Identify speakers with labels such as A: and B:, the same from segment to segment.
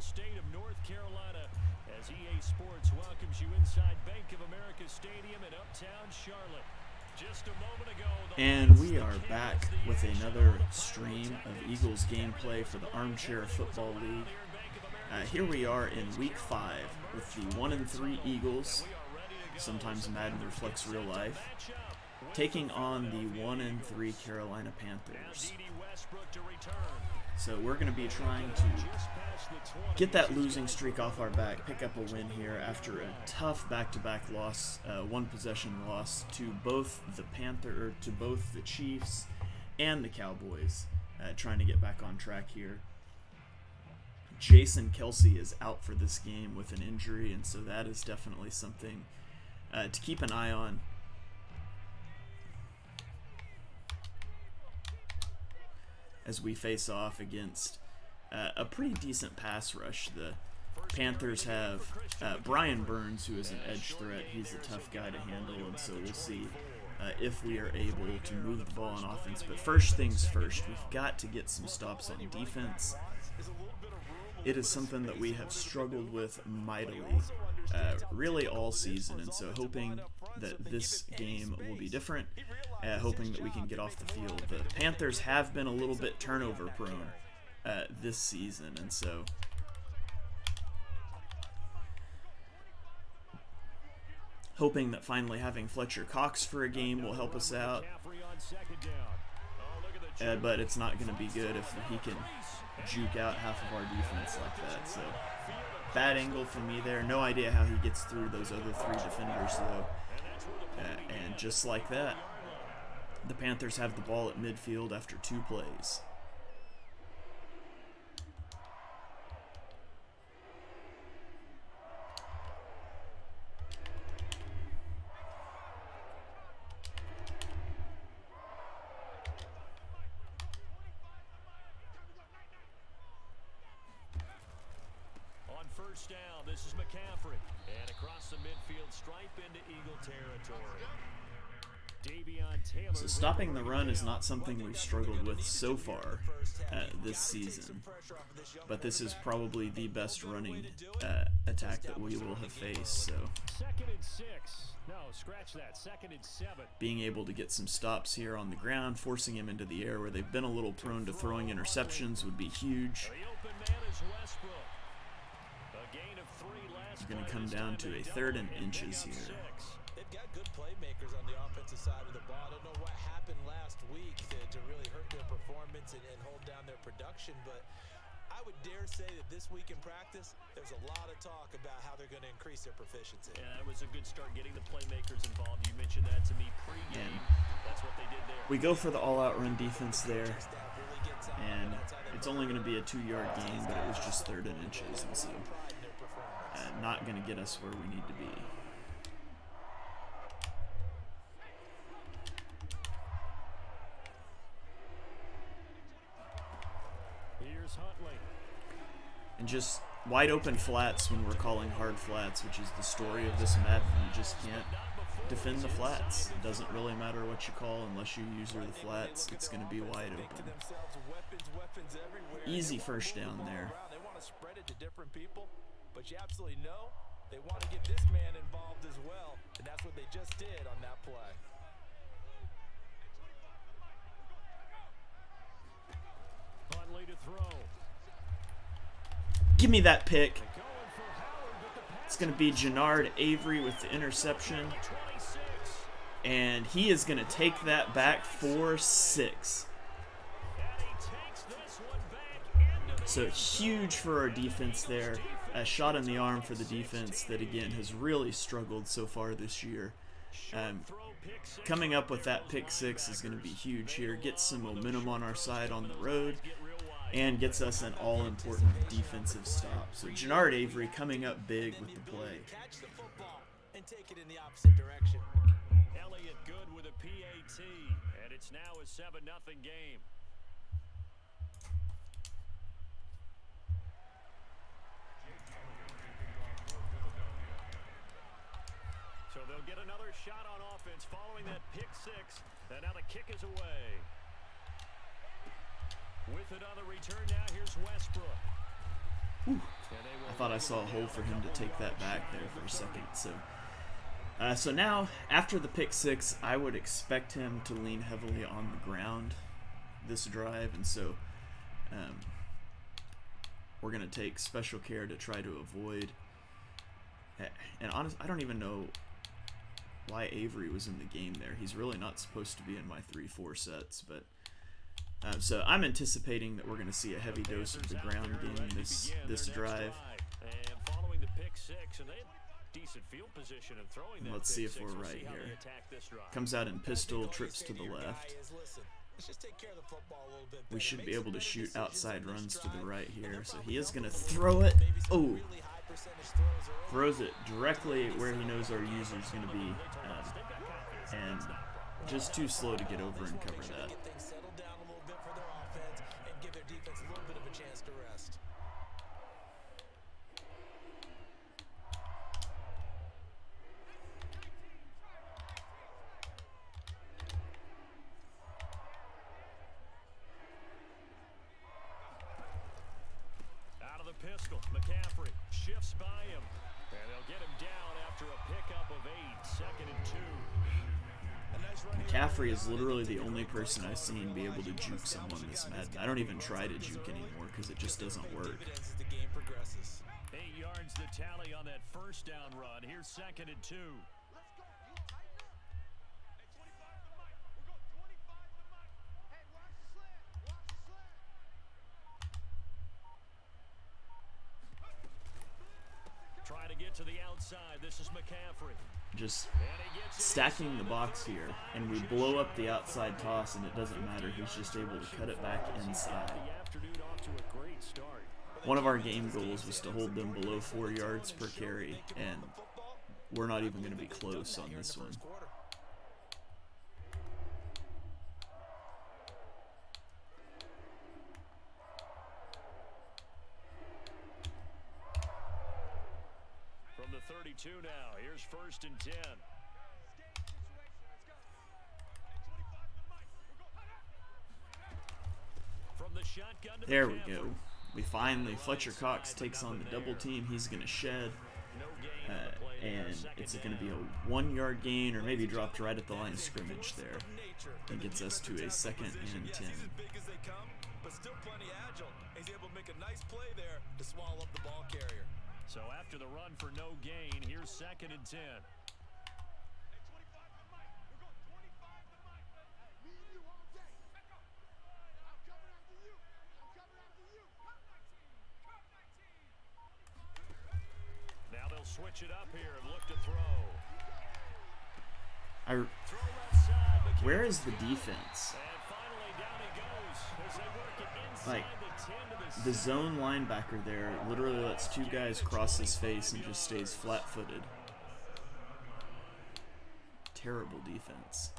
A: state of North Carolina as EA Sports welcomes you inside Bank of America Stadium in Uptown Charlotte. Just a moment ago,
B: and we are back with another stream of Eagles gameplay for the Armchair Football League. Here we are in Week 5 with the 1-3 Eagles, sometimes Madden reflects real life, taking on the 1-3 Carolina Panthers. So we're going to be trying to get that losing streak off our back, pick up a win here after a tough back-to-back loss, one-possession loss to both the Chiefs and the Cowboys, trying to get back on track here. Jason Kelce is out for this game with an injury, and so that is definitely something to keep an eye on. As we face off against a pretty decent pass rush. The Panthers have Brian Burns, who is an edge threat. He's a tough guy to handle, and so we'll see if we are able to move the ball on offense. But first things first, we've got to get some stops on defense. It is something that we have struggled with mightily, really all season, and so hoping that this game will be different, hoping that we can get off the field. The Panthers have been a little bit turnover prone this season, and so hoping that finally having Fletcher Cox for a game will help us out, but it's not going to be good if he can juke out half of our defense like that. So bad angle for me there. No idea how he gets through those other three defenders though. And just like that, the Panthers have the ball at midfield after 2 plays.
A: First down, this is McCaffrey, and across the midfield stripe into Eagle territory.
B: So stopping the run is not something we've struggled with so far this season, but this is probably the best running attack that we will have faced. So being able to get some stops here on the ground, forcing him into the air where they've been a little prone to throwing interceptions would be huge. It's going to come down to a 3rd and inches here.
C: They've got good playmakers on the offensive side of the ball. I don't know what happened last week to really hurt their performance and hold down their production, but I would dare say that this week in practice, there's a lot of talk about how they're going to increase their proficiency.
A: Yeah, that was a good start getting the playmakers involved. You mentioned that to me pre-game. That's what they did there.
B: We go for the all-out run defense there, and it's only going to be a 2-yard gain, but it was just 3rd and inches, and so not going to get us where we need to be.
A: Here's Huntley.
B: And just wide open flats when we're calling hard flats, which is the story of this Madden. You just can't defend the flats. It doesn't really matter what you call unless you use the flats. It's going to be wide open. Easy first down there.
C: They want to spread it to different people, but you absolutely know they want to get this man involved as well, and that's what they just did on that play.
A: Huntley to throw.
B: Give me that pick. It's going to be Jannard Avery with the interception, and he is going to take that back for 6. So huge for our defense there. A shot in the arm for the defense that, again, has really struggled so far this year. Coming up with that pick 6 is going to be huge here. Gets some momentum on our side on the road and gets us an all-important defensive stop. So Jannard Avery coming up big with the play.
C: Catch the football and take it in the opposite direction.
A: Elliott good with a PAT, and it's now a 7-0 game. So they'll get another shot on offense following that pick 6, and now the kick is away. With it on the return now, here's Westbrook. And
B: thought I saw a hole for him to take that back there for a second. So now, after the pick six, I would expect him to lean heavily on the ground this drive, and so we're going to take special care to try to avoid. And honestly, I don't even know why Avery was in the game there. He's really not supposed to be in my 3-4 sets, but so I'm anticipating that we're going to see a heavy dose of the ground game this drive.
A: And following the pick six, and they had decent field position and throwing that.
B: Let's see if we're right here. Comes out in pistol, trips to the left. We should be able to shoot outside runs to the right here. So he is going to throw it. Oh, throws it directly where he knows our user is going to be, and just too slow to get over and cover that.
A: Out of the pistol, McCaffrey shifts by him, and they'll get him down after a pickup of 8, 2nd and 2.
B: McCaffrey is literally the only person I've seen be able to juke someone this Madden. I don't even try to juke anymore because it just doesn't work.
A: 8 yards the tally on that first down run. Here's 2nd and 2. Try to get to the outside. This is McCaffrey.
B: Just stacking the box here, and we blow up the outside toss, and it doesn't matter. He's just able to cut it back inside. One of our game goals was to hold them below 4 yards per carry, and we're not even going to be close on this one.
A: From the 32 now, here's 1st and 10. From the shotgun to
B: there we go. We finally, Fletcher Cox takes on the double team. He's going to shed, and it's going to be a 1-yard gain, or maybe dropped right at the line of scrimmage there. And gets us to a 2nd and 10.
C: But still plenty agile. He's able to make a nice play there to swallow up the ball carrier.
A: So after the run for no gain, here's 2nd and 10. Now they'll switch it up here and look to throw.
B: Where is the defense?
A: And finally down he goes as they work it inside
B: Like,
A: the 10 to the
B: the zone linebacker there literally lets 2 guys cross his face and just stays flat-footed. Terrible defense.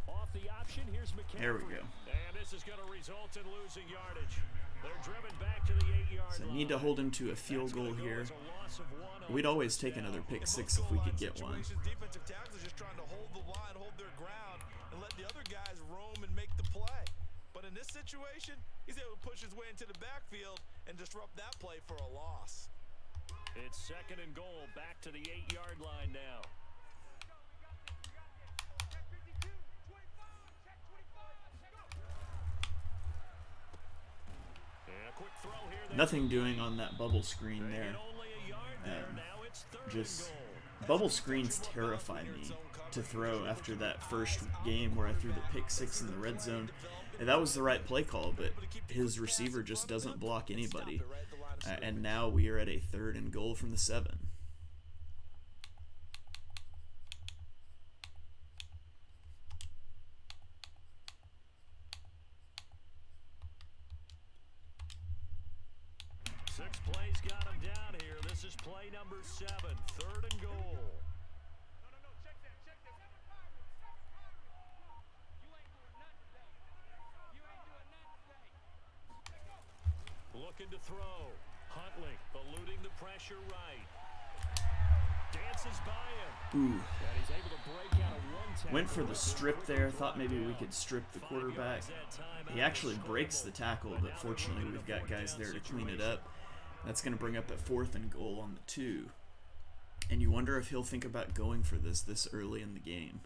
A: off the option. Here's McCaffrey.
B: There we go.
A: And this is going to result in losing yardage. They're driven back to the 8-yard
B: So
A: line.
B: need to hold him to a field goal here. We'd always take another pick six if we could get one.
C: Defensive tackles just trying to hold the line, hold their ground, and let the other guys roam and make the play. But in this situation, he's able to push his way into the backfield and disrupt that play for a loss.
A: It's 2nd and goal, back to the 8-yard line now.
B: Nothing doing on that bubble screen there. Just bubble screens terrify me to throw after that first game where I threw the pick six in the red zone. And that was the right play call, but his receiver just doesn't block anybody. And now we are at a 3rd and goal from the 7.
A: Six plays got him down here. This is play number 7, 3rd and goal. Looking to throw. Huntley eluding the pressure right. dances by him.
B: Ooh.
A: And he's able to break out of one tackle.
B: Went for the strip there. Thought maybe we could strip the quarterback. He actually breaks the tackle, but fortunately we've got guys there to clean it up. That's going to bring up a 4th and goal on the 2. And you wonder if he'll think about going for this early in the game.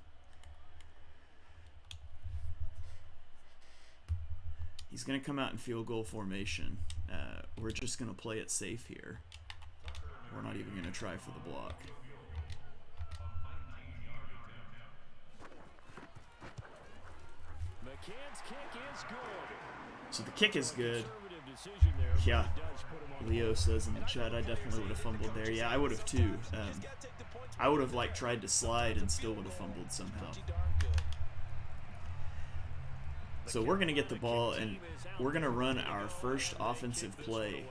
B: He's going to come out in field goal formation. We're just going to play it safe here. We're not even going to try for the block.
A: McCann's kick is good.
B: So the kick is good. Yeah. Leo says in the chat, I definitely would have fumbled there. Yeah, I would have too. I would have tried to slide and still would have fumbled somehow. So we're going to get the ball and we're going to run our first offensive play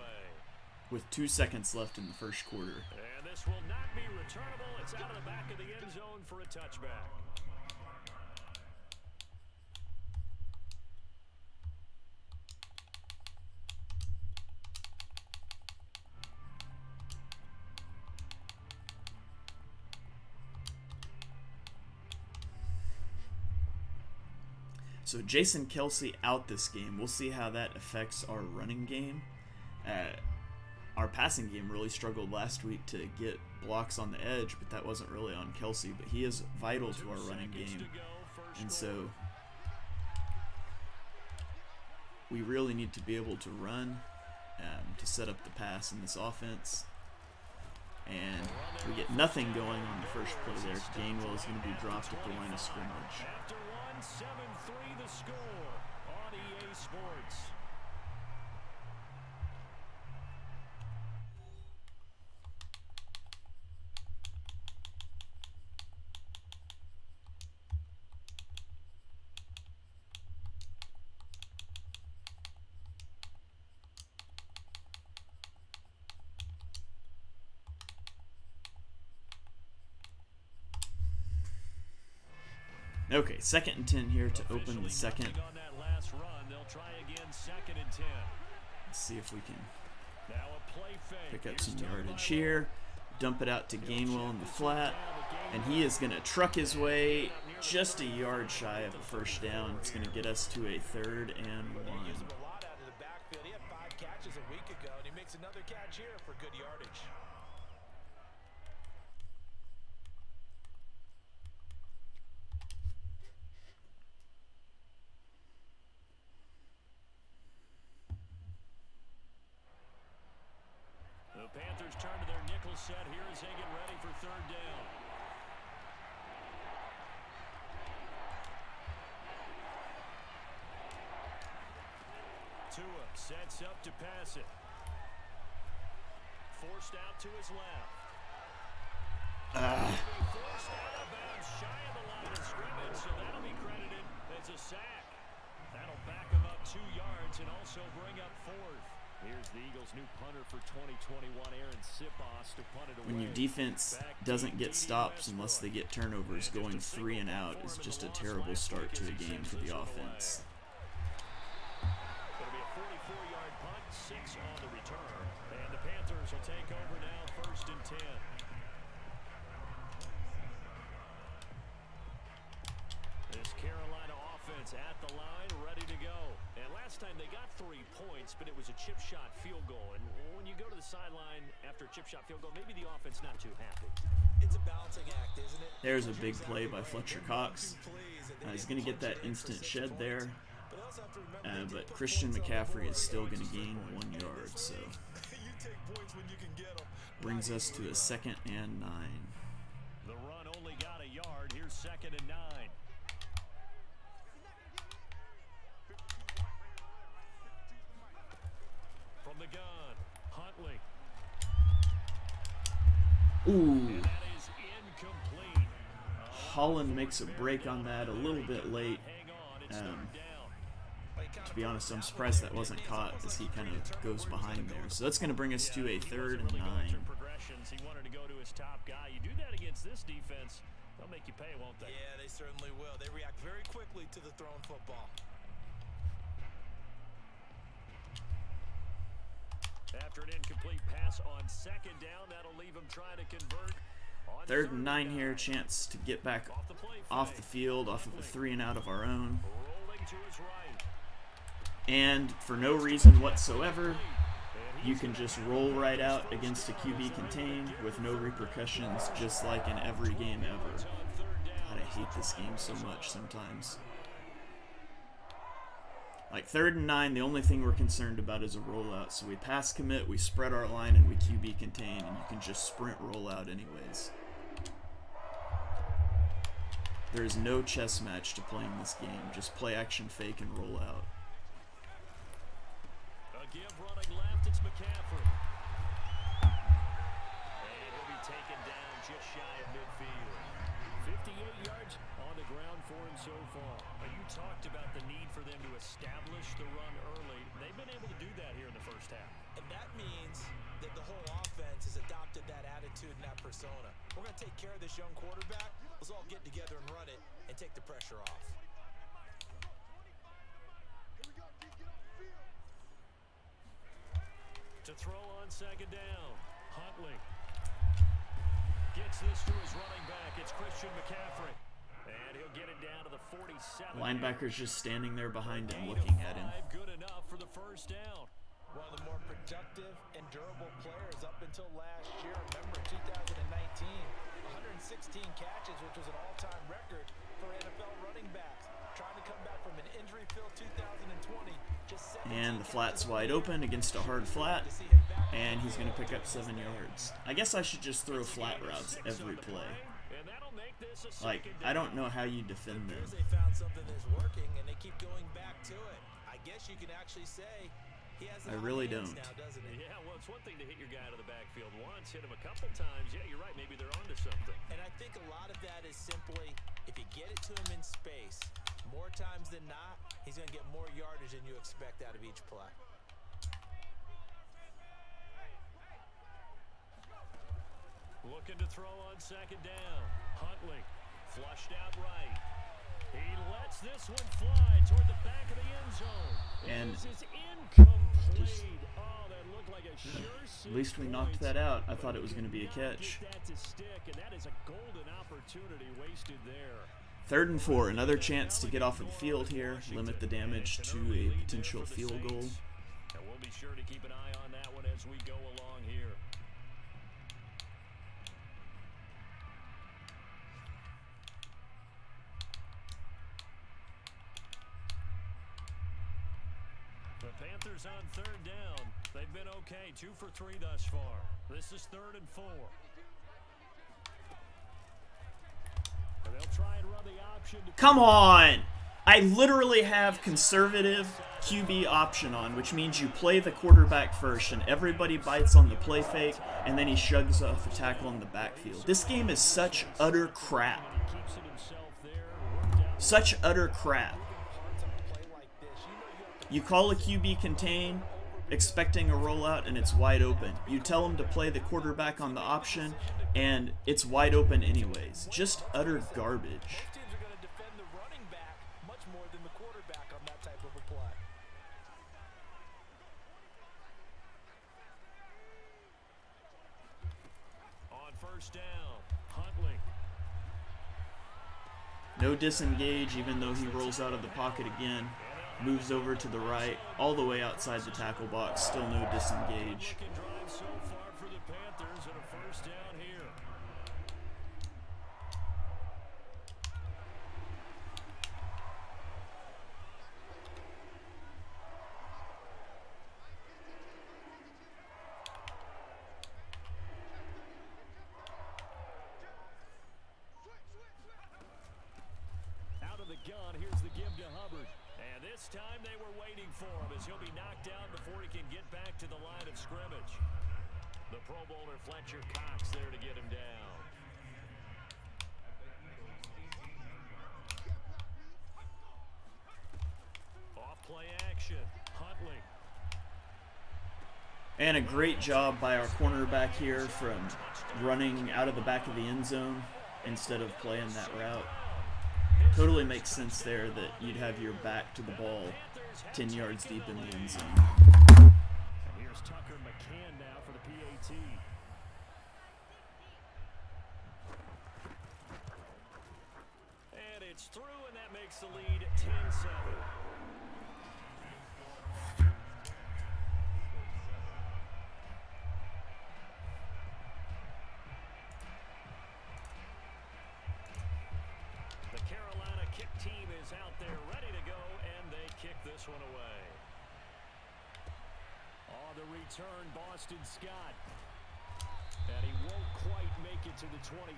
B: with 2 seconds left in the first quarter.
A: And this will not be returnable. It's out of the back of the end zone for a touchback.
B: So Jason Kelce out this game. We'll see how that affects our running game. Our passing game really struggled last week to get blocks on the edge, but that wasn't really on Kelce. But he is vital to our running game. And so we really need to be able to run to set up the pass in this offense. And we get nothing going on the first play there. Gainwell is going to be dropped at the line of scrimmage.
A: After 1-7-3 the score on EA Sports.
B: Okay, 2nd and 10 here to open the second.
A: On that last run, they'll try again 2nd and 10.
B: Let's see if we can
A: Now a play fake.
B: pick up some yardage here. Dump it out to Gainwell in the flat. And he is going to truck his way just a yard shy of a first down. It's going to get us to a 3rd and 1.
C: A lot out of the backfield. He had 5 catches a week ago, and he makes another catch here for good yardage.
A: The Panthers turn to their nickel set here as they get ready for 3rd down. Tua sets up to pass it. Forced out to his left. Forced out of bounds shy of the line of scrimmage, so that'll be credited as a sack. That'll back him up 2 yards and also bring up 4th. Here's the Eagles' new punter for 2021, Aaron Sipos, to punt it away.
B: When your defense doesn't get stops unless they get turnovers, going 3 and out is just a terrible start to a game for the offense.
A: It'll be a 44-yard punt, 6 on the return. And the Panthers will take over now, 1st and 10. This Carolina offense at the line, ready to go. And last time they got 3 points, but it was a chip shot field goal. And when you go to the sideline after a chip shot field goal, maybe the offense not too happy.
C: It's a balancing act, isn't it?
B: There's a big play by Fletcher Cox. He's going to get that instant shed there. But Christian McCaffrey is still going to gain 1 yard. So brings us to a 2nd and 9.
A: The run only got a yard. Here's 2nd and 9. From the gun, Huntley.
B: Ooh.
A: That is incomplete.
B: Holland makes a break on that a little bit late.
A: Hang on, it's 3rd down.
B: To be honest, I'm surprised that wasn't caught as he kind of goes behind there. So that's going to bring us to a 3rd and 9.
A: Progressions. He wanted to go to his top guy. You do that against this defense, they'll make you pay, won't they?
C: Yeah, they certainly will. They react very quickly to the thrown football.
A: After an incomplete pass on 2nd down, that'll leave him trying to convert
B: 3rd and 9 here, chance to get back off the field, off of a 3 and out of our own. And for no reason whatsoever, you can just roll right out against a QB contain with no repercussions, just like in every game ever. God, I hate this game so much sometimes. Like 3rd and 9, the only thing we're concerned about is a rollout. So we pass commit, we spread our line, and we QB contain, and you can just sprint rollout anyways. There is no chess match to playing this game. Just play action fake and roll out.
A: A give running left, it's McCaffrey. And he'll be taken down just shy of midfield. 58 yards on the ground for him so far. Now, you talked about the need for them to establish the run early. They've been able to do that here in the first half.
C: And that means that the whole offense has adopted that attitude and that persona. We're going to take care of this young quarterback. Let's all get together and run it and take the pressure off.
A: To throw on 2nd down, Huntley gets this to his running back. It's Christian McCaffrey. And he'll get it down to the 47.
B: Linebacker's just standing there behind him, looking at him.
A: Good enough for the 1st down.
C: One of the more productive and durable players up until last year. Remember, 2019, 116 catches, which was an all-time record for NFL running backs. Trying to come back from an injury-filled 2020.
B: And the flat's wide open against a hard flat, and he's going to pick up 7 yards. I guess I should just throw flat routes every play. Like, I don't know how you defend them.
C: They found something that's working, and they keep going back to it. I guess you can actually say he has.
B: I really don't.
C: Now, doesn't he?
A: Yeah, well, it's one thing to hit your guy out of the backfield once, hit him a couple times. Yeah, you're right. Maybe they're onto something.
C: And I think a lot of that is simply if you get it to him in space, more times than not, he's going to get more yardage than you expect out of each play.
A: Looking to throw on 2nd down. Huntley flushed out right. He lets this one fly toward the back of the end zone.
B: And
A: this is incomplete. Oh, that looked like a sure.
B: At least we knocked that out. I thought it was going to be a catch.
A: That to stick, and that is a golden opportunity wasted there.
B: 3rd and 4, another chance to get off of the field here, limit the damage to a potential field goal.
A: And we'll be sure to keep an eye on that one as we go along here. The Panthers on 3rd down. They've been okay, 2 for 3 thus far. This is 3rd and 4. And they'll try and run the option.
B: Come on! I literally have conservative QB option on, which means you play the quarterback first and everybody bites on the play fake, and then he shrugs off a tackle in the backfield. This game is such utter crap. Such utter crap. You call a QB contain, expecting a rollout, and it's wide open. You tell him to play the quarterback on the option, and it's wide open anyways. Just utter garbage.
C: Most teams are going to defend the running back much more than the quarterback on that type of a play.
A: On 1st down, Huntley.
B: No disengage, even though he rolls out of the pocket again. Moves over to the right, all the way outside the tackle box. Still no disengage.
A: Drive so far for the Panthers and a 1st down here. Out of the gun, here's the give to Hubbard. And this time they were waiting for him as he'll be knocked down before he can get back to the line of scrimmage. The Pro Bowler Fletcher Cox there to get him down. Off play action, Huntley.
B: And a great job by our cornerback here from running out of the back of the end zone instead of playing that route. Totally makes sense there that you'd have your back to the ball 10 yards deep in the end zone.
A: And here's Tucker McCann now for the PAT. It's through, and that makes the lead 10-7. The Carolina kick team is out there ready to go, and they kick this one away. On the return, Boston Scott. And he won't quite make it to the 25.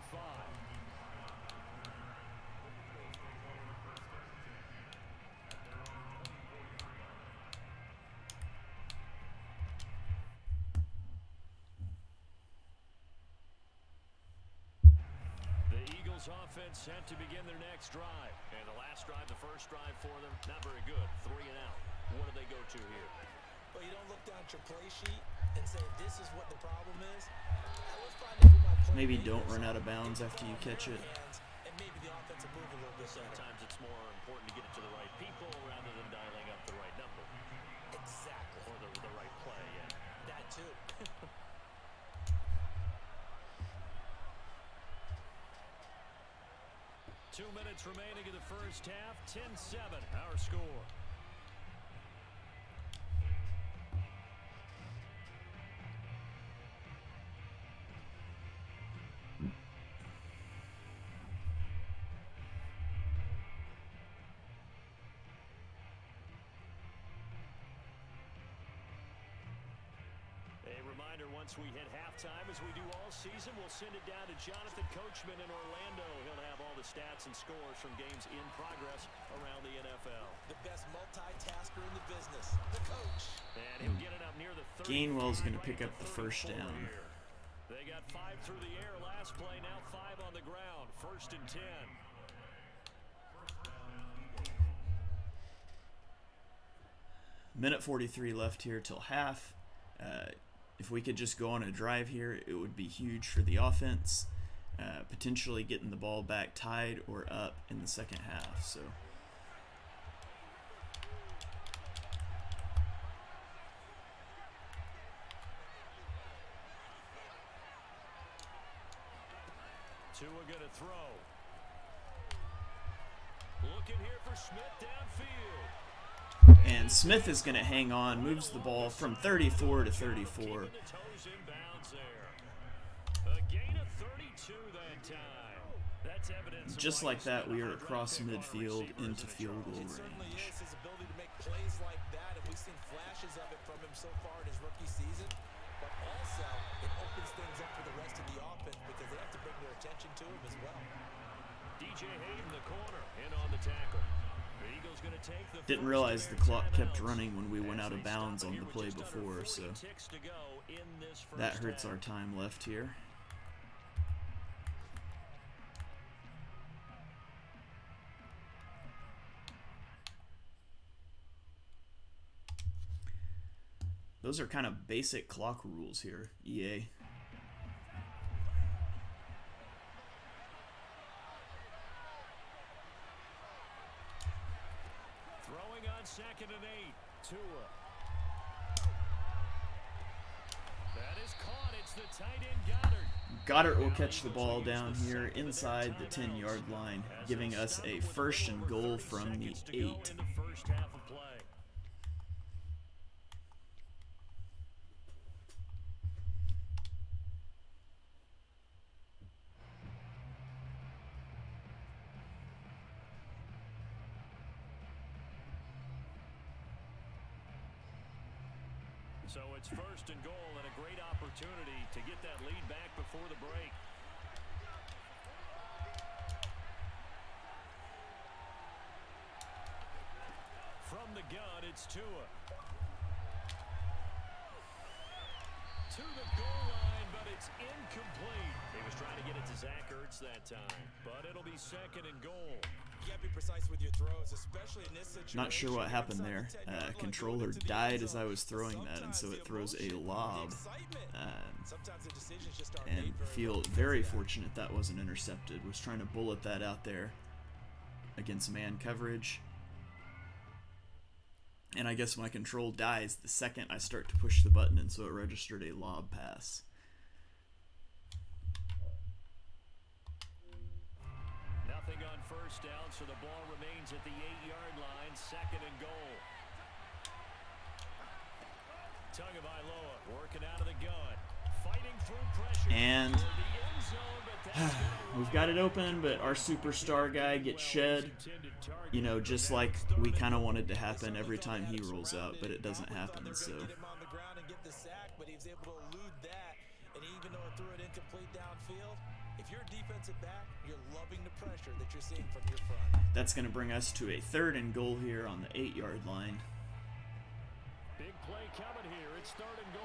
A: The Eagles offense set to begin their next drive. And the last drive, the first drive for them, not very good. 3 and out. What do they go to here?
C: Well, you don't look down at your play sheet and say this is what the problem is. Let's find out who my
B: Maybe don't run out of bounds after you catch it.
C: And maybe the offense will move a little bit.
A: Sometimes it's more important to get it to the right people rather than dialing up the right number.
C: Exactly.
A: Or the right play, yeah.
C: That too.
A: 2 minutes remaining in the first half. 10-7, our score. Once we hit halftime, as we do all season, we'll send it down to Jonathan Coachman in Orlando. He'll have all the stats and scores from games in progress around the NFL.
C: The best multitasker in the business, the coach.
A: And he'll get it up near the 30.
B: Gainwell's going to pick up the first down.
A: They got 5 through the air last play, now 5 on the ground. 1st and 10.
B: Minute 43 left here till half. If we could just go on a drive here, it would be huge for the offense, potentially getting the ball back tied or up in the second half. So.
A: Tua gonna throw. Looking here for Smith downfield.
B: And Smith is going to hang on, moves the ball from 34 to 34. Just like that, we are across midfield into field goal range.
C: His ability to make plays like that, and we've seen flashes of it from him so far in his rookie season. But also, it opens things up for the rest of the offense because they have to bring their attention to him as well. DJ Hayden, the corner, in on the tackle.
B: Didn't realize the clock kept running when we went out of bounds on the play before, so that hurts our time left here. Those are kind of basic clock rules here, EA.
A: Second and 8. Tua. That is caught. It's the tight end Goddard.
B: Goddard will catch the ball down here inside the 10-yard line, giving us a 1st and goal from the 8.
A: So it's 1st and goal and a great opportunity to get that lead back before the break. From the gun, it's Tua. To the goal line, but it's incomplete. He was trying to get it to Zach Ertz that time, but it'll be 2nd and goal.
C: You gotta be precise with your throws, especially in this situation.
B: Not sure what happened there. Controller died as I was throwing that, and so it throws a lob. And feel very fortunate that wasn't intercepted. Was trying to bullet that out there against man coverage. And I guess my control dies the second I start to push the button, and so it registered a lob pass.
A: Nothing on 1st first down, so the ball remains at the 8-yard line, 2nd and goal. Tagovailoa working out of the gun, fighting through pressure.
B: And we've got it open, but our superstar guy gets shed. You know, just like we kind of wanted to happen every time he rolls out, but it doesn't happen. So. That's going to bring us to a 3rd and goal here on the 8-yard line.
A: Big play coming here. It's 3rd and goal.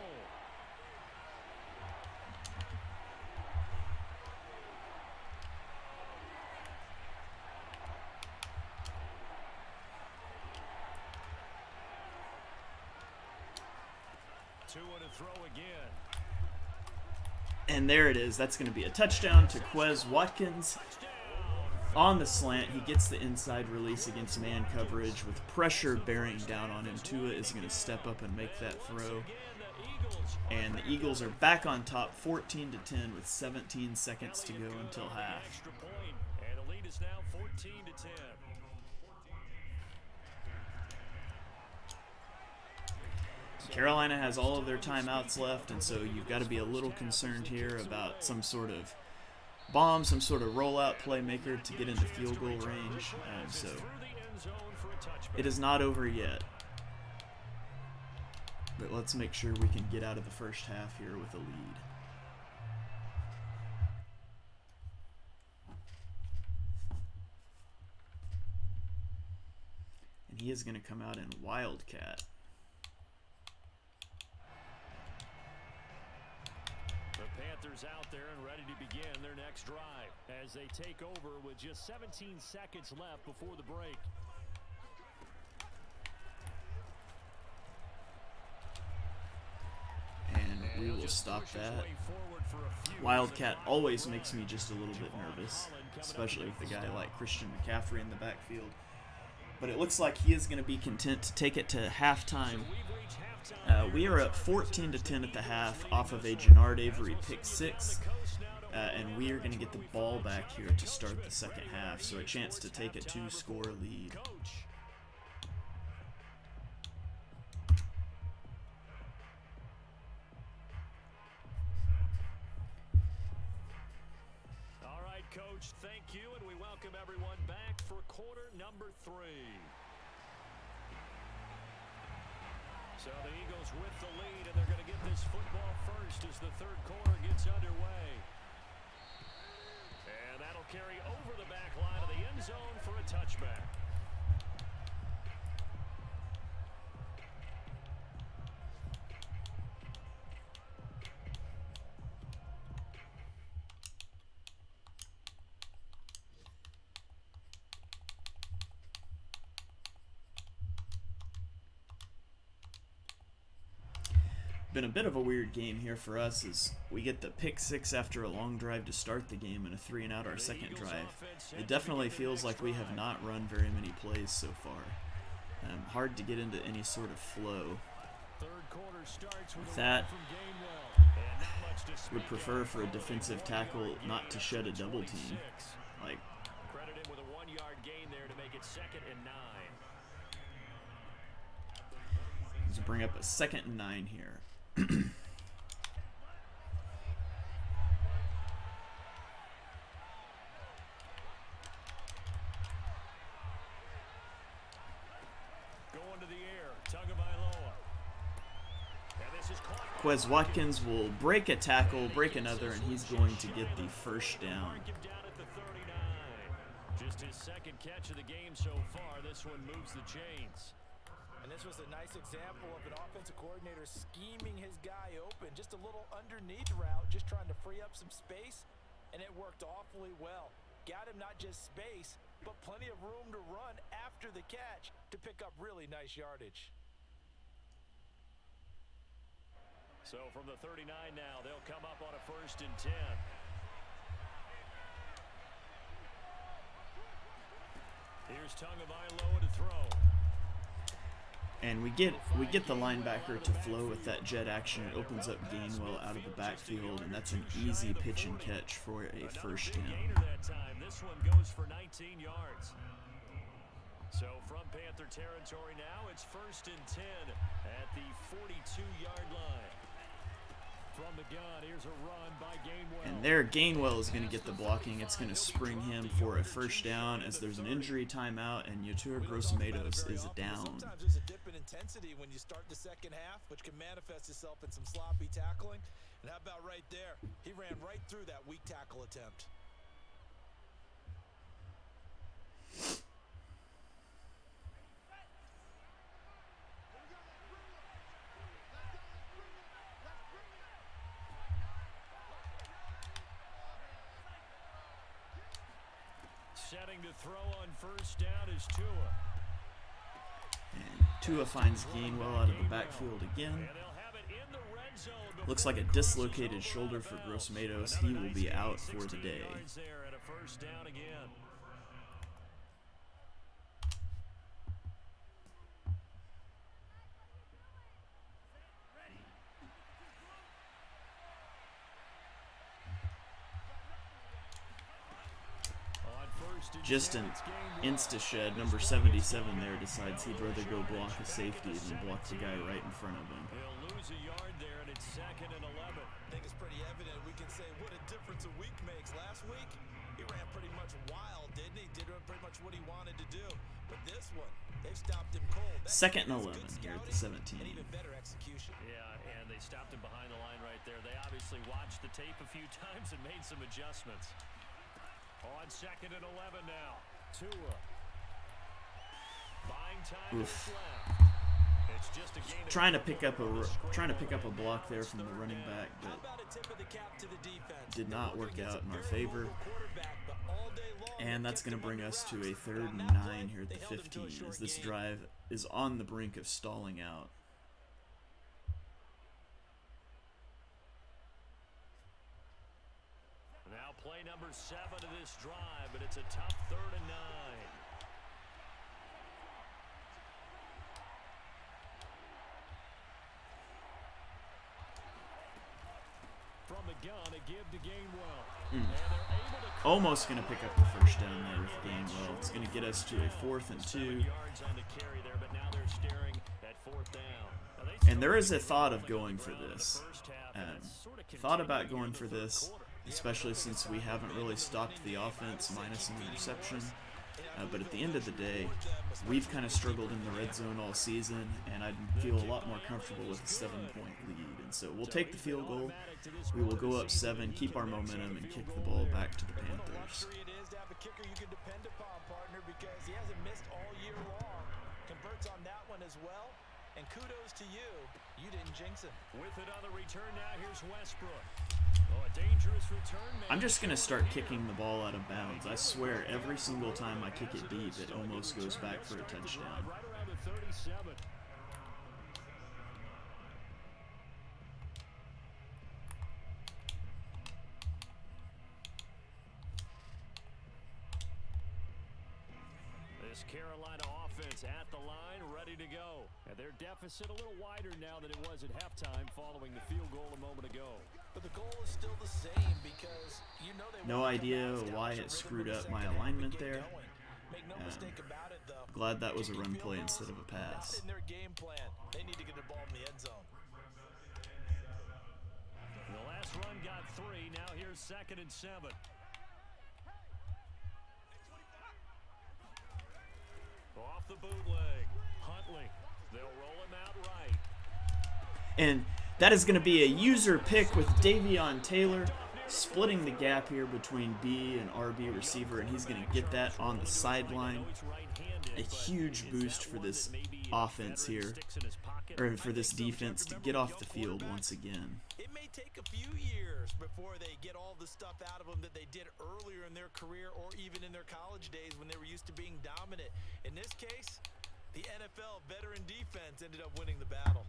A: Two and a throw again.
B: And there it is. That's going to be a touchdown to Quez Watkins. On the slant, he gets the inside release against man coverage with pressure bearing down on him. Tua is going to step up and make that throw. And the Eagles are back on top, 14-10 with 17 seconds to go until half.
A: And the lead is now 14-10.
B: Carolina has all of their timeouts left, and so you've got to be a little concerned here about some sort of bomb, some sort of rollout playmaker to get into field goal range. So it is not over yet. But let's make sure we can get out of the first half here with a lead. And he is going to come out in Wildcat.
A: Panthers out there and ready to begin their next drive as they take over with just 17 seconds left before the break.
B: And we will stop that. Wildcat always makes me just a little bit nervous, especially with a guy like Christian McCaffrey in the backfield. But it looks like he is going to be content to take it to halftime. We are up 14-10 at the half off of a Jannard Avery pick 6, and we are going to get the ball back here to start the second half, so a chance to take a 2-score lead.
A: All right, Coach, thank you, and we welcome everyone back for quarter number 3. So the Eagles with the lead, and they're going to get this football first as the 3rd quarter gets underway. And that'll carry over the back line of the end zone for a touchback.
B: Been a bit of a weird game here for us as we get the pick 6 after a long drive to start the game and a 3-and-out our second drive. It definitely feels like we have not run very many plays so far. Hard to get into any sort of flow. With that, would prefer for a defensive tackle not to shed a double team. Like,
A: Credit him with a 1-yard gain there to make it 2nd and 9.
B: let's bring up a 2nd and 9 here.
A: Going to the air, Tagovailoa. And this is caught.
B: Quez Watkins will break a tackle, break another, and he's going to get the first down.
A: Mark him down at the 39. Just his 2nd catch of the game so far. This one moves the chains.
C: And this was a nice example of an offensive coordinator scheming his guy open. Just a little underneath route, just trying to free up some space, and it worked awfully well. Got him not just space, but plenty of room to run after the catch to pick up really nice yardage.
A: So from the 39 now, they'll come up on a 1st and 10. Here's Tagovailoa to throw.
B: And we get the linebacker to flow with that jet action. It opens up Gainwell out of the backfield, and that's an easy pitch and catch for a first down.
A: That time. This one goes for 19 yards. So from Panther territory now, it's 1st and 10 at the 42-yard line. From the gun, here's a run by Gainwell.
B: And there, Gainwell is going to get the blocking. It's going to spring him for a first down as there's an injury timeout, and Yetur Gross-Matos is down.
C: Sometimes there's a dip in intensity when you start the second half, which can manifest itself in some sloppy tackling. And how about right there? He ran right through that weak tackle attempt.
A: Setting to throw on first down is Tua.
B: And Tua finds Gainwell out of the backfield again. Looks like a dislocated shoulder for Gross-Matos. He will be out for the day. Just an insta-shed. Number 77 there decides he'd rather go block a safety than block the guy right in front of him.
A: He'll lose a yard there, and it's 2nd and 11.
C: I think it's pretty evident. We can say what a difference a week makes. Last week, he ran pretty much wild, didn't he? Did pretty much what he wanted to do. But this one, they've stopped him cold.
B: 2nd and 11 here at the 17.
C: And even better execution.
A: Yeah, and they stopped him behind the line right there. They obviously watched the tape a few times and made some adjustments. On 2nd and 11 now. Tua. Buying time is left. It's just a gain
B: trying to pick up a block there from the running back, but did not work out in our favor. And that's going to bring us to a 3rd and 9 here at the 15 as this drive is on the brink of stalling out.
A: Now play number 7 of this drive, but it's a tough 3rd and 9. From the gun, a give to Gainwell. And they're able to
B: almost going to pick up the first down there with Gainwell. It's going to get us to a 4th and 2.
A: yards on the carry there, but now they're staring at 4th down.
B: And there is a thought of going for this. Thought about going for this, especially since we haven't really stopped the offense minus an interception. But at the end of the day, we've kind of struggled in the red zone all season, and I'd feel a lot more comfortable with a 7-point lead. And so we'll take the field goal. We will go up 7, keep our momentum, and kick the ball back to the Panthers.
C: It is to have a kicker you can depend upon, partner, because he hasn't missed all year long. Converts on that one as well. And kudos to you. You didn't jinx him.
A: With it on the return now, here's Westbrook. Oh, a dangerous return.
B: I'm just going to start kicking the ball out of bounds. I swear, every single time I kick it deep, it almost goes back for a touchdown.
A: Right around the 37. This Carolina offense at the line, ready to go. And their deficit a little wider now than it was at halftime following the field goal a moment ago.
C: But the goal is still the same because you know they
B: No idea why it screwed up my alignment there.
C: Make no mistake about it, though.
B: Glad that was a run play instead of a pass.
C: In their game plan, they need to get the ball in the end zone.
A: The last run got 3. Now here's 2nd and 7. Off the bootleg. Huntley. They'll roll him out right.
B: And that is going to be a user pick with Davion Taylor splitting the gap here between B and RB receiver, and he's going to get that on the sideline. A huge boost for this offense here, or for this defense to get off the field once again.
C: It may take a few years before they get all the stuff out of them that they did earlier in their career or even in their college days when they were used to being dominant. In this case, the NFL veteran defense ended up winning the battle.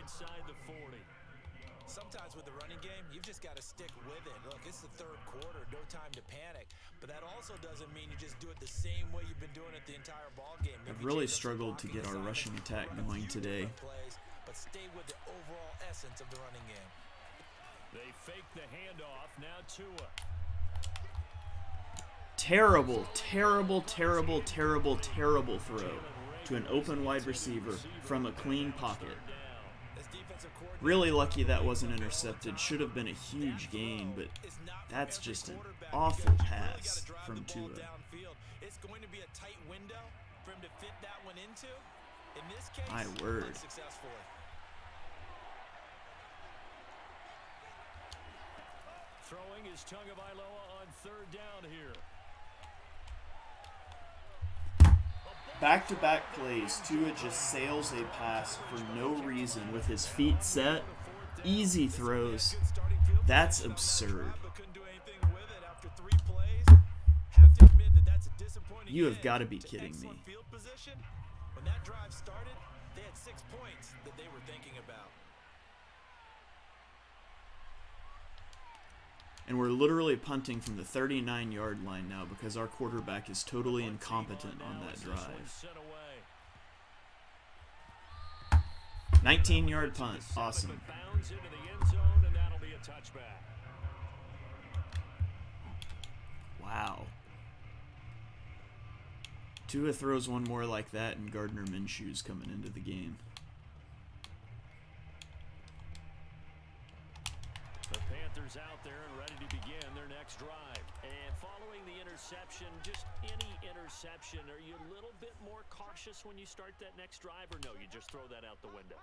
A: inside the 40.
C: Sometimes with the running game, you've just got to stick with it. Look, it's the third quarter, no time to panic. But that also doesn't mean you just do it the same way you've been doing it the entire ball game.
B: I've really struggled to get our rushing attack going today.
C: But stay with the overall essence of the running game.
A: They fake the handoff. Now Tua.
B: Terrible, terrible, terrible, terrible, terrible throw to an open wide receiver from a clean pocket. Really lucky that wasn't intercepted. Should have been a huge gain, but that's just an awful pass from Tua.
C: It's going to be a tight window for him to fit that one into. In this case,
B: my word.
C: unsuccessfully.
A: Throwing is Tagovailoa on third down here.
B: Back-to-back plays, Tua just sails a pass for no reason with his feet set. Easy throws. That's absurd. You have got to be kidding me.
C: When that drive started, they had 6 points that they were thinking about.
B: And we're literally punting from the 39-yard line now because our quarterback is totally incompetent on that drive. 19-yard punt. Awesome. Wow. Tua throws one more like that and Gardner Minshew's coming into the game.
A: The Panthers out there and ready to begin their next drive. And following the interception, just any interception, are you a little bit more cautious when you start that next drive, or no, you just throw that out the window?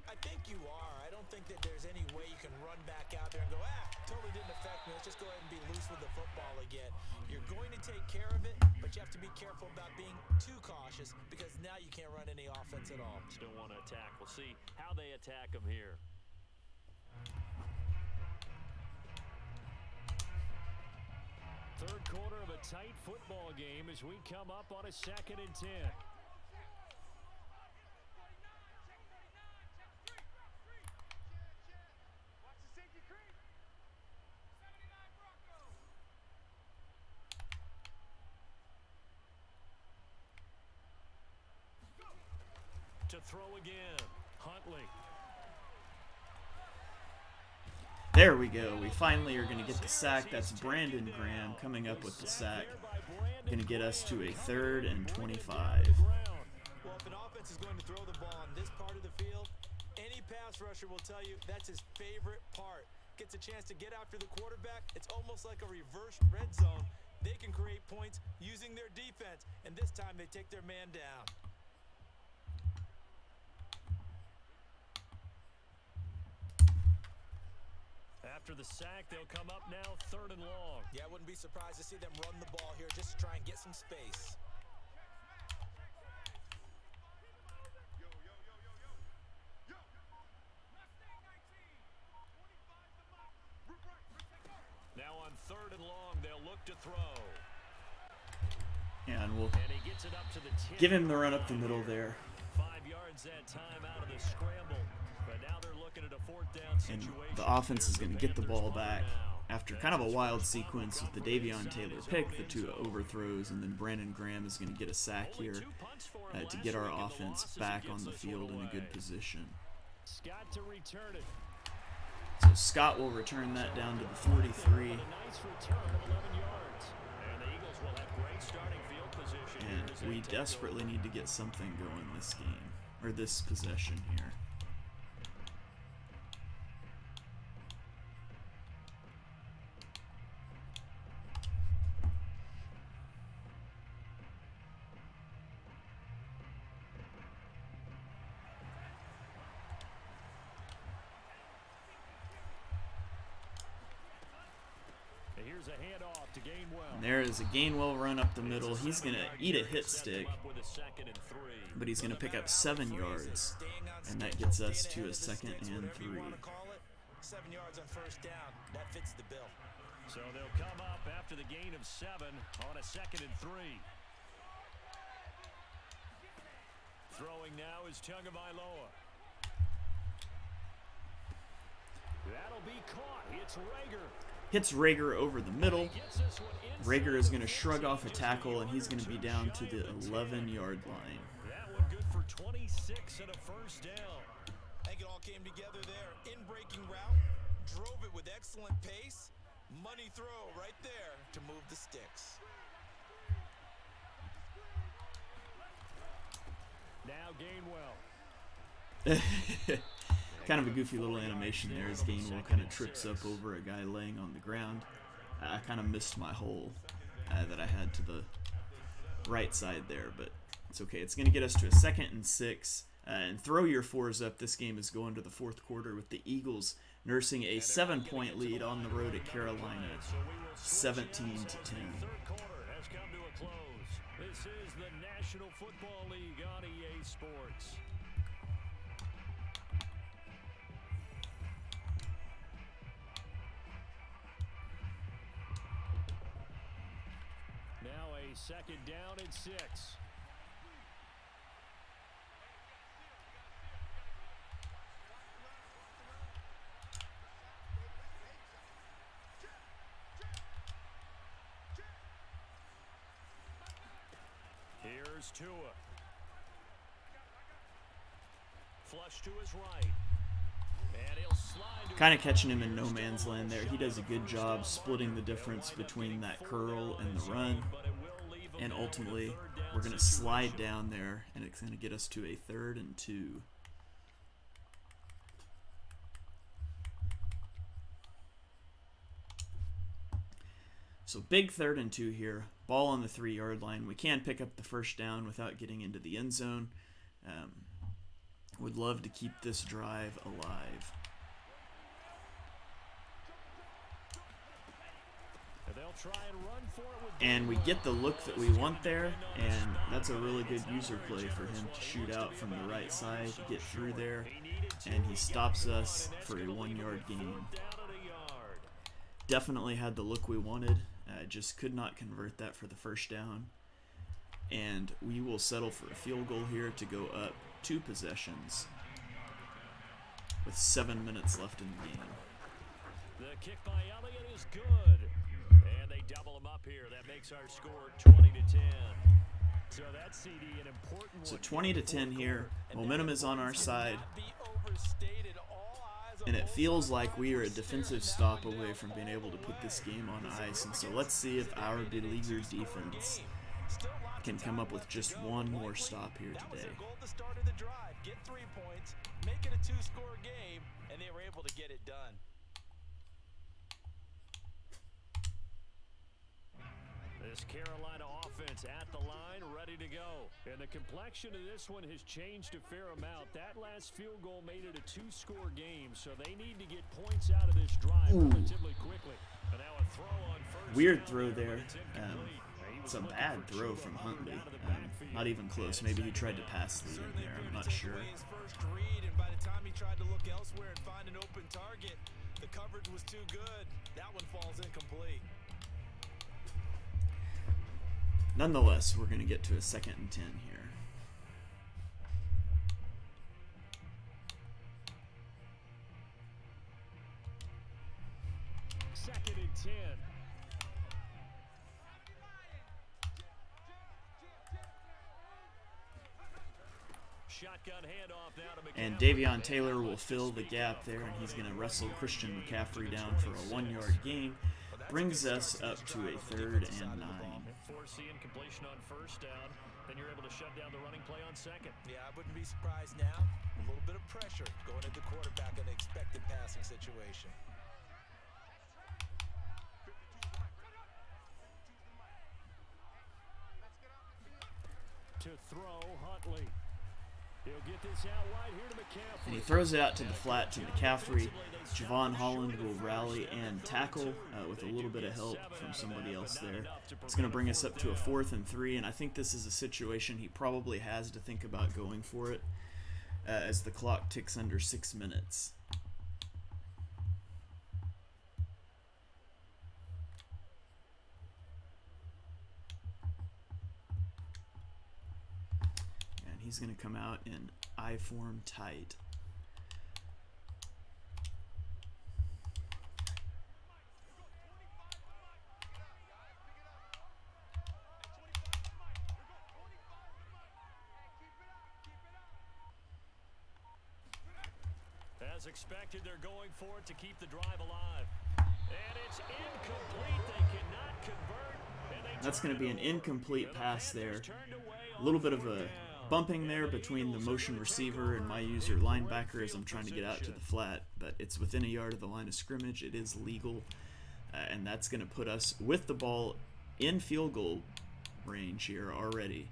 C: I think you are. I don't think that there's any way you can run back out there and go, totally didn't affect me. Let's just go ahead and be loose with the football again. You're going to take care of it, but you have to be careful about being too cautious because now you can't run any offense at all.
A: Still want to attack. We'll see how they attack them here. Third quarter of a tight football game as we come up on a 2nd and 10. To throw again, Huntley.
B: There we go. We finally are going to get the sack. That's Brandon Graham coming up with the sack. Going to get us to a 3rd and 25.
C: Well, if an offense is going to throw the ball on this part of the field, any pass rusher will tell you that's his favorite part. Gets a chance to get after the quarterback. It's almost like a reverse red zone. They can create points using their defense, and this time they take their man down.
A: After the sack, they'll come up now 3rd and long.
C: Yeah, I wouldn't be surprised to see them run the ball here just to try and get some space.
A: Now on 3rd and long, they'll look to throw.
B: Yeah, and we'll
A: And he gets it up to the 10.
B: give him the run up the middle there.
A: 5 yards that time out of the scramble. But now they're looking at a 4th down
B: And
A: situation.
B: the offense is going to get the ball back after kind of a wild sequence with the Davion Taylor pick, the 2 overthrows, and then Brandon Graham is going to get a sack here to get our offense back on the field in a good position.
A: Scott to return it.
B: So Scott will return that down to the 43.
A: A nice return of 11 yards. And the Eagles will have great starting field position here as
B: And
A: they
B: we
A: take
B: desperately need to get something going this game, or this possession here.
A: Here's a handoff to Gainwell.
B: And there is a Gainwell run up the middle. He's going to eat a hit stick, but he's going to pick up 7 yards, and that gets us to a 2nd and 3.
C: 7 yards on 1st down. That fits the bill.
A: So they'll come up after the gain of 7 on a 2nd and 3. Throwing now is Tagovailoa. That'll be caught. It's Rager.
B: Hits Rager over the middle. Rager is going to shrug off a tackle, and he's going to be down to the 11-yard line.
A: That one good for 26 and a first down.
C: I think it all came together there. In-breaking route, drove it with excellent pace. Money throw right there to move the sticks.
A: Now Gainwell.
B: Kind of a goofy little animation there as Gainwell kind of trips up over a guy laying on the ground. I kind of missed my hole that I had to the right side there, but it's okay. It's going to get us to a 2nd and 6. And throw your fours up. This game is going to the 4th quarter with the Eagles nursing a 7-point lead on the road at Carolina, 17-10.
A: Third quarter has come to a close. This is the National Football League on EA Sports. Now a 2nd down and 6. Here's Tua. Flush to his right. And he'll slide.
B: Kind of catching him in no man's land there. He does a good job splitting the difference between that curl and the run. And ultimately, we're going to slide down there, and it's going to get us to a 3rd and 2. So big 3rd and 2 here. Ball on the 3-yard line. We can pick up the first down without getting into the end zone. Would love to keep this drive alive. And we get the look that we want there, and that's a really good user play for him to shoot out from the right side, get through there, and he stops us for a 1-yard gain. Definitely had the look we wanted. Just could not convert that for the first down. And we will settle for a field goal here to go up 2 possessions with 7 minutes left in the game.
A: The kick by Elliott is good. And they double him up here. That makes our score 20-10. So that's CD an important one.
B: So 20-10 here. Momentum is on our side. And it feels like we are a defensive stop away from being able to put this game on ice. And so let's see if our beleaguered defense can come up with just one more stop here today.
C: Get 3 points, make it a 2-score game, and they were able to get it done.
A: This Carolina offense at the line, ready to go. And the complexion of this one has changed a fair amount. That last field goal made it a 2-score game, so they need to get points out of this drive relatively quickly. And now a throw on first.
B: Weird throw there. It's a bad throw from Huntley. Not even close. Maybe he tried to pass lead in there. I'm not sure.
C: First read, and by the time he tried to look elsewhere and find an open target, the coverage was too good. That one falls incomplete.
B: Nonetheless, we're going to get to a 2nd and 10 here.
A: Second and 10. Shotgun handoff now to
B: And Davion Taylor will fill the gap there, and he's going to wrestle Christian McCaffrey down for a 1-yard gain. Brings us up to a 3rd and 9.
A: Foreseeing completion on first down, then you're able to shut down the running play on 2nd.
C: Yeah, I wouldn't be surprised now. A little bit of pressure going at the quarterback in an expected passing situation.
A: To throw, Huntley. He'll get this out wide here to McCaffrey.
B: And he throws it out to the flat to McCaffrey. Javon Holland will rally and tackle with a little bit of help from somebody else there. It's going to bring us up to a 4th and 3, and I think this is a situation he probably has to think about going for it as the clock ticks under 6 minutes. He's going to come out in I form tight.
A: As expected, they're going for it to keep the drive alive. And it's incomplete. They cannot convert.
B: That's going to be an incomplete pass there. A little bit of a bumping there between the motion receiver and my user linebacker as I'm trying to get out to the flat, but it's within a yard of the line of scrimmage. It is legal, and that's going to put us with the ball in field goal range here already,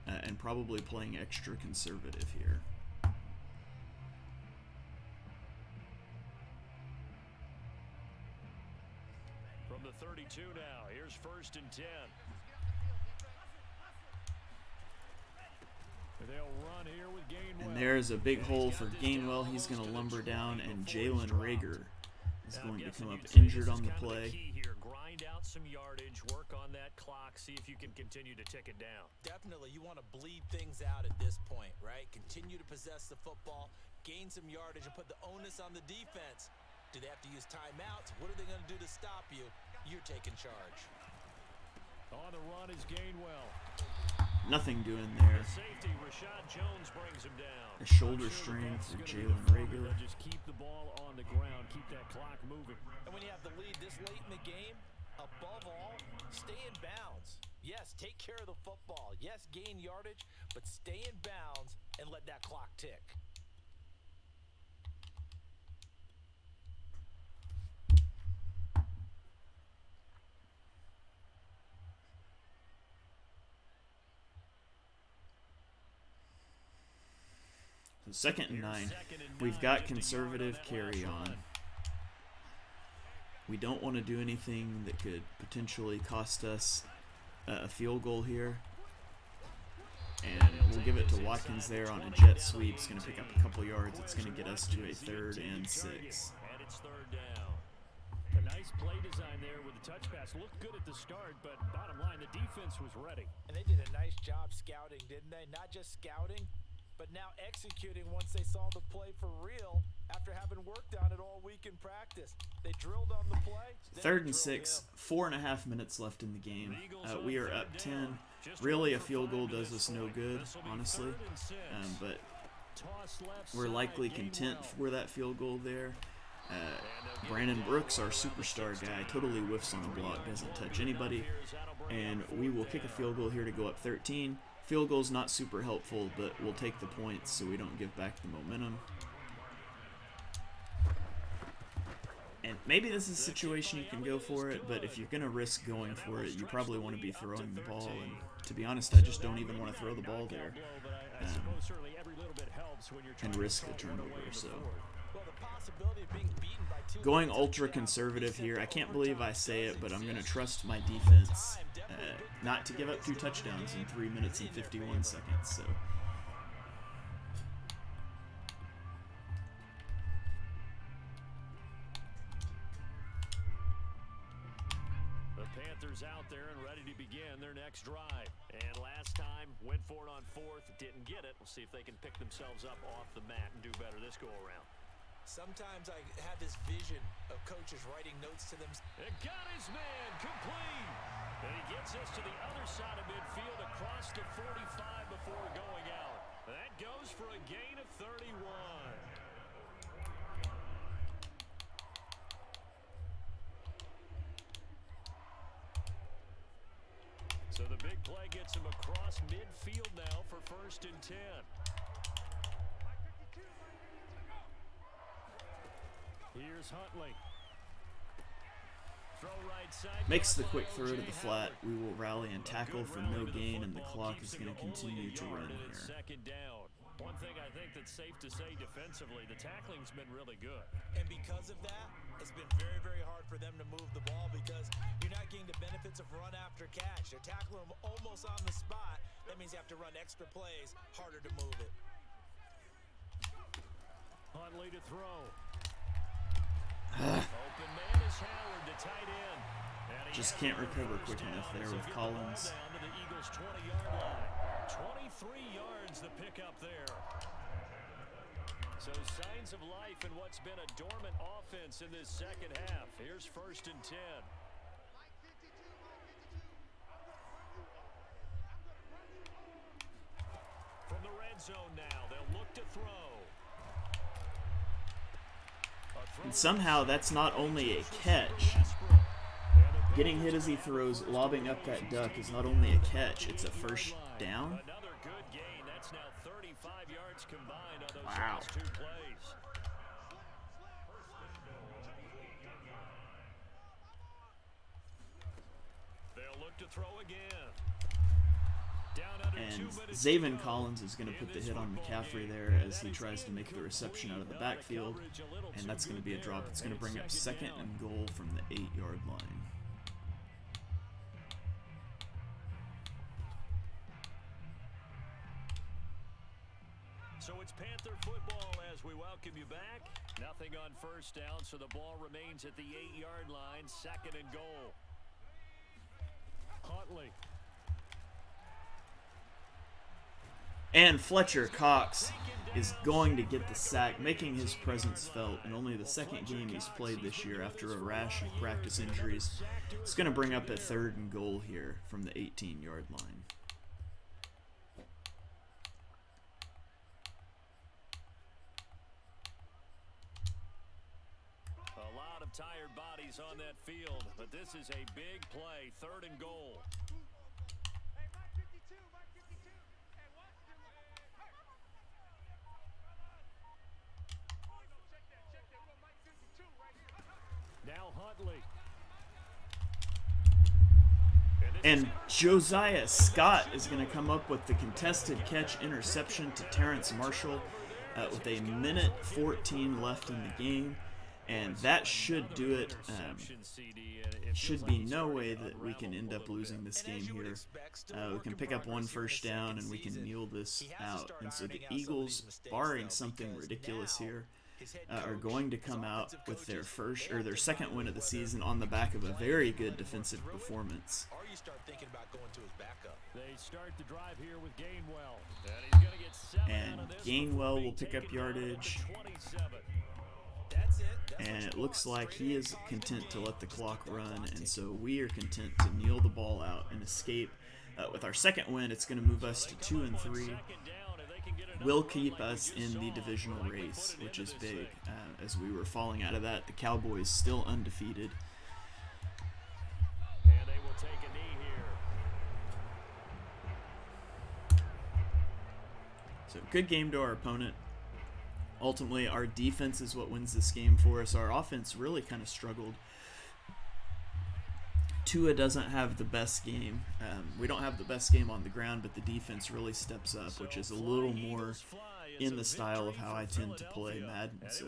B: and probably playing extra conservative here.
A: From the 32 now, here's 1st and 10. They'll run here with Gainwell.
B: And there's a big hole for Gainwell. He's going to lumber down, and Jalen Rager is going to come up injured on the play.
A: Grind out some yardage, work on that clock, see if you can continue to tick it down.
C: Definitely, you want to bleed things out at this point, right? Continue to possess the football, gain some yardage, and put the onus on the defense. Do they have to use timeouts? What are they going to do to stop you? You're taking charge.
A: On the run is Gainwell.
B: Nothing doing there.
A: The safety, Rashad Jones, brings him down.
B: A shoulder strain for Jalen Rager.
A: Just keep the ball on the ground, keep that clock moving.
C: And when you have the lead this late in the game, above all, stay in bounds. Yes, take care of the football. Yes, gain yardage, but stay in bounds and let that clock tick.
B: So 2nd and 9. We've got conservative carry on. We don't want to do anything that could potentially cost us a field goal here. And we'll give it to Watkins there on a jet sweep. It's going to pick up a couple yards. It's going to get us to a 3rd and 6.
A: And it's 3rd down. A nice play design there with the touch pass. Looked good at the start, but bottom line, the defense was ready.
C: And they did a nice job scouting, didn't they? Not just scouting, but now executing once they saw the play for real after having worked on it all week in practice. They drilled on the play.
B: 3rd and 6, 4.5 minutes left in the game. We are up 10. Really, a field goal does us no good, honestly. But we're likely content for that field goal there. Brandon Brooks, our superstar guy, totally whiffs on the block, doesn't touch anybody. And we will kick a field goal here to go up 13. Field goal's not super helpful, but we'll take the points so we don't give back the momentum. And maybe this is a situation you can go for it, but if you're going to risk going for it, you probably want to be throwing the ball. And to be honest, I just don't even want to throw the ball there and risk a turnover. So going ultra conservative here. I can't believe I say it, but I'm going to trust my defense not to give up 2 touchdowns in 3 minutes and 51 seconds. So
A: the Panthers out there and ready to begin their next drive. And last time, went for it on 4th, didn't get it. We'll see if they can pick themselves up off the mat and do better this go around.
C: Sometimes I have this vision of coaches writing notes to them.
A: And got his man complete. And he gets us to the other side of midfield across the 45 before going out. That goes for a gain of 31. So the big play gets him across midfield now for 1st and 10. Here's Huntley. Throw right side.
B: Makes the quick throw to the flat. We will rally and tackle for no gain, and the clock is going to continue to run here.
A: 2nd down. One thing I think that's safe to say defensively, the tackling's been really good.
C: And because of that, it's been very, very hard for them to move the ball because you're not getting the benefits of run after catch. They're tackling them almost on the spot. That means you have to run extra plays, harder to move it.
A: Huntley to throw. Open man is Howard to tight end.
B: Just can't recover quick enough there with Collins.
A: Down to the Eagles' 20-yard line. 23 yards the pickup there. So signs of life in what's been a dormant offense in this second half. Here's 1st and 10. From the red zone now, they'll look to throw.
B: And somehow that's not only a catch. Getting hit as he throws, lobbing up that duck is not only a catch, it's a first down.
A: Another good gain. That's now 35 yards combined on those
B: Wow.
A: last 2 plays. They'll look to throw again. Down under 2
B: And
A: minutes to
B: Zaven
A: go.
B: Collins is going to put the hit on McCaffrey there as he tries to make the reception out of the backfield. And that's going to be a drop. It's going to bring up 2nd and goal from the 8-yard line.
A: So it's Panther football as we welcome you back. Nothing on first down, so the ball remains at the 8-yard line, 2nd and goal. Huntley.
B: And Fletcher Cox is going to get the sack, making his presence felt in only the 2nd game he's played this year after a rash of practice injuries. It's going to bring up a 3rd and goal here from the 18-yard line.
A: A lot of tired bodies on that field, but this is a big play, 3rd and goal. Now Huntley.
B: And Josiah Scott is going to come up with the contested catch interception to Terrence Marshall with a minute 14 left in the game. And that should do it. Should be no way that we can end up losing this game here. We can pick up 1 first down and we can kneel this out. And so the Eagles, barring something ridiculous here, are going to come out with their their 2nd win of the season on the back of a very good defensive performance.
A: They start the drive here with Gainwell. And he's going to get 7
B: And
A: out of this
B: Gainwell
A: one.
B: will pick up yardage.
A: 27.
B: And it looks like he is content to let the clock run, and so we are content to kneel the ball out and escape. With our 2nd win, it's going to move us to 2 and 3. Will keep us in the divisional race, which is big. As we were falling out of that, the Cowboys still undefeated.
A: And they will take a knee here.
B: So good game to our opponent. Ultimately, our defense is what wins this game for us. Our offense really kind of struggled. Tua doesn't have the best game. We don't have the best game on the ground, but the defense really steps up, which is a little more in the style of how I tend to play Madden. So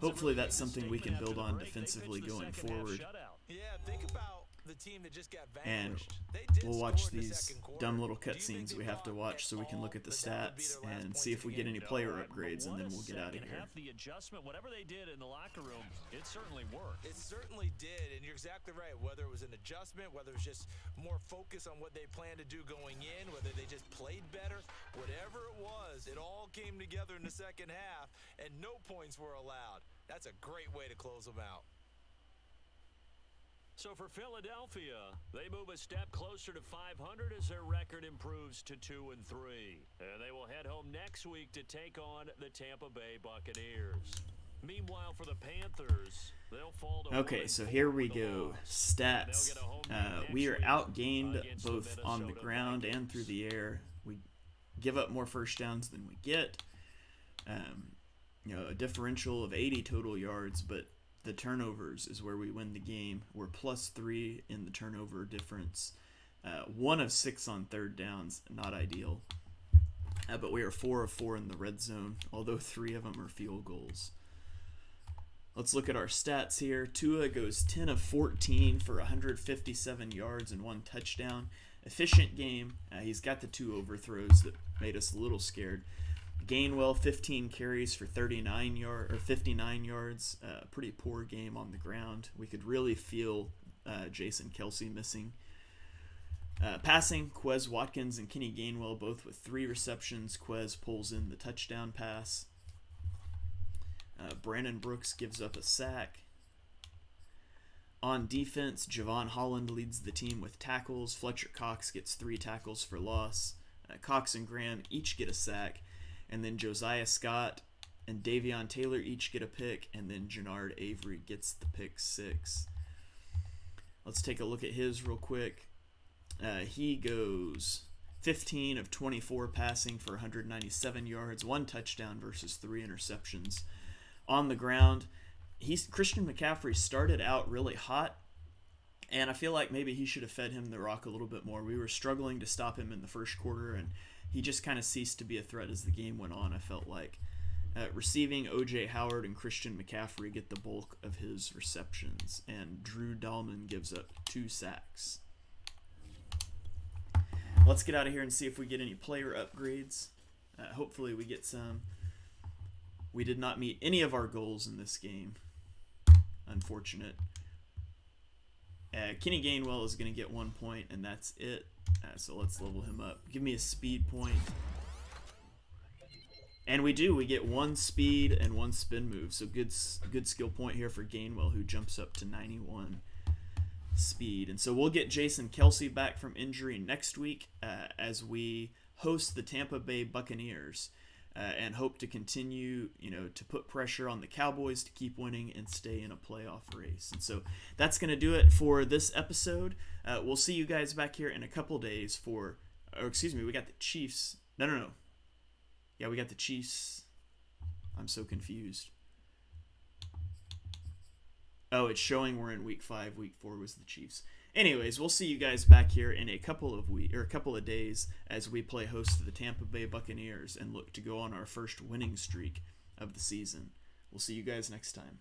B: hopefully that's something we can build on defensively going forward.
C: Yeah, think about the team that just got
B: And
C: vanquished. They did
B: we'll
C: score
B: watch
C: in the
B: these
C: second quarter.
B: dumb little
C: Do you think
B: cutscenes we have to watch so we can look at the stats and see if we get any player upgrades, and then we'll get out of here.
A: The adjustment, whatever they did in the locker room, it certainly worked.
C: It certainly did, and you're exactly right. Whether it was an adjustment, whether it was just more focus on what they planned to do going in, whether they just played better, whatever it was, it all came together in the second half, and no points were allowed. That's a great way to close them out.
A: So for Philadelphia, they move a step closer to 500 as their record improves to 2 and 3. And they will head home next week to take on the Tampa Bay Buccaneers. Meanwhile, for the Panthers, they'll fall to
B: Okay, so here we go. Stats. We are outgained both on the ground and through the air. We give up more first downs than we get. A differential of 80 total yards, but the turnovers is where we win the game. We're +3 in the turnover difference. 1 of 6 on third downs, not ideal. But we are 4 of 4 in the red zone, although 3 of them are field goals. Let's look at our stats here. Tua goes 10 of 14 for 157 yards and 1 touchdown. Efficient game. He's got the 2 overthrows that made us a little scared. Gainwell, 15 carries for 59 yards. Pretty poor game on the ground. We could really feel Jason Kelce missing. Passing, Quez Watkins and Kenny Gainwell both with 3 receptions. Quez pulls in the touchdown pass. Brandon Brooks gives up a sack. On defense, Javon Holland leads the team with tackles. Fletcher Cox gets 3 tackles for loss. Cox and Graham each get a sack. And then Josiah Scott and Davion Taylor each get a pick, and then Jannard Avery gets the pick 6. Let's take a look at his real quick. He goes 15 of 24 passing for 197 yards, 1 touchdown versus 3 interceptions. On the ground, Christian McCaffrey started out really hot, and I feel like maybe he should have fed him the rock a little bit more. We were struggling to stop him in the first quarter, and he just kind of ceased to be a threat as the game went on, I felt like. Receiving, O.J. Howard and Christian McCaffrey get the bulk of his receptions, and Drew Dahlman gives up 2 sacks. Let's get out of here and see if we get any player upgrades. Hopefully we get some. We did not meet any of our goals in this game. Unfortunate. Kenny Gainwell is going to get 1 point, and that's it. So let's level him up. Give me a speed point. And we do. We get 1 speed and 1 spin move. So good skill point here for Gainwell, who jumps up to 91 speed. And so we'll get Jason Kelsey back from injury next week as we host the Tampa Bay Buccaneers and hope to continue, to put pressure on the Cowboys to keep winning and stay in a playoff race. And so that's going to do it for this episode. We'll see you guys back here in a couple days we got the Chiefs. No. Yeah, we got the Chiefs. I'm so confused. Oh, it's showing we're in week 5. Week 4 was the Chiefs. Anyways, we'll see you guys back here in a couple of days as we play host to the Tampa Bay Buccaneers and look to go on our first winning streak of the season. We'll see you guys next time.